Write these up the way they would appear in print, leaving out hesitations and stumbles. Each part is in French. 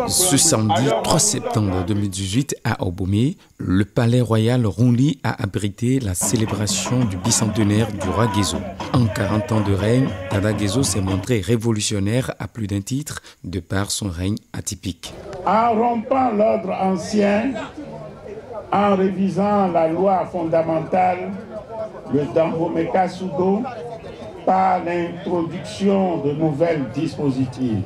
Ce samedi 3 septembre 2018 à Abomey, le palais royal Ronli a abrité la célébration du bicentenaire du roi Guézo. En 40 ans de règne, Dada Guézo s'est montré révolutionnaire à plus d'un titre de par son règne atypique. En rompant l'ordre ancien, en révisant la loi fondamentale, le Dambomeka Sudo, par l'introduction de nouvelles dispositifs,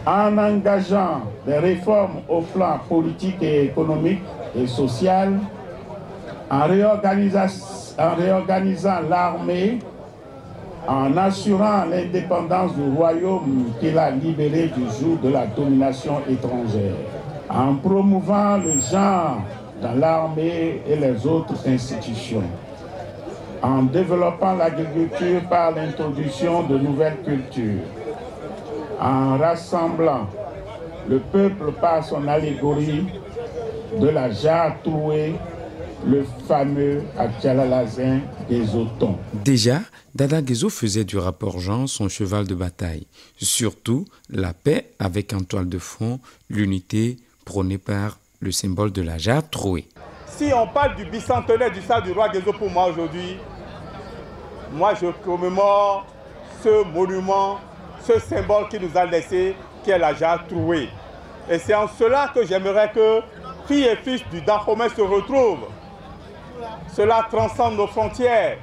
en engageant des réformes au plan politique et économique et social, en réorganisant l'armée, en assurant l'indépendance du royaume qu'il a libéré du joug de la domination étrangère, en promouvant le genre dans l'armée et les autres institutions, en développant l'agriculture par l'introduction de nouvelles cultures, en rassemblant le peuple par son allégorie de la jarre trouée, le fameux Atchalalazin des Otons. Déjà, Dada Guézo faisait du rapport Jean son cheval de bataille. Surtout, la paix avec en toile de fond l'unité prônée par le symbole de la jarre trouée. Si on parle du bicentenaire du sacre du roi Guézo pour moi aujourd'hui, moi je commémore ce monument, ce symbole qui nous a laissé, qui est la jarre trouée. Et c'est en cela que j'aimerais que filles et fils du Dahomey se retrouvent. Cela transcende nos frontières.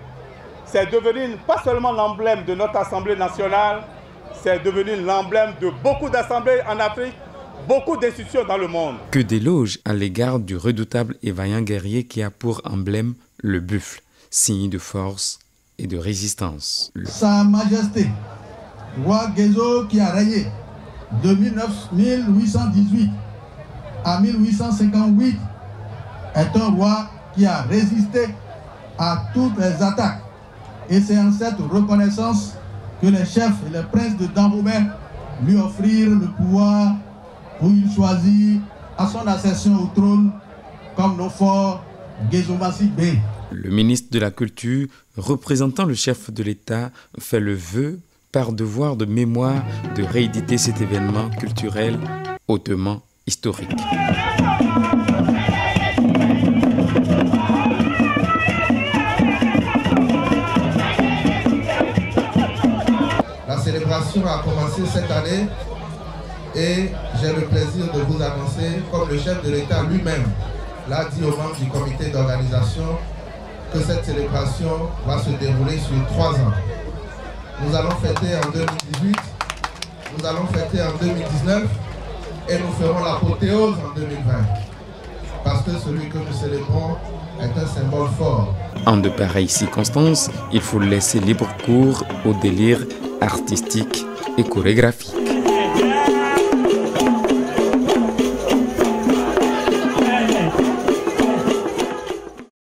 C'est devenu pas seulement l'emblème de notre Assemblée nationale, c'est devenu l'emblème de beaucoup d'assemblées en Afrique, beaucoup d'institutions dans le monde. Que d'éloges à l'égard du redoutable et vaillant guerrier qui a pour emblème le buffle, signe de force et de résistance. Sa Majesté, roi Guézo qui a régné de 1818 à 1858 est un roi qui a résisté à toutes les attaques. Et c'est en cette reconnaissance que les chefs et les princes de Dahomey lui offrirent le pouvoir pour il choisit à son accession au trône comme nos forts Guézo-Massy Bey. Le ministre de la Culture, représentant le chef de l'État, fait le vœu par devoir de mémoire de rééditer cet événement culturel hautement historique. La célébration a commencé cette année et j'ai le plaisir de vous annoncer, comme le chef de l'État lui-même l'a dit aux membres du comité d'organisation, que cette célébration va se dérouler sur 3 ans. Nous allons fêter en 2018, nous allons fêter en 2019 et nous ferons l'apothéose en 2020. Parce que celui que nous célébrons est un symbole fort. En de pareilles circonstances, il faut laisser libre cours au délire artistique et chorégraphique.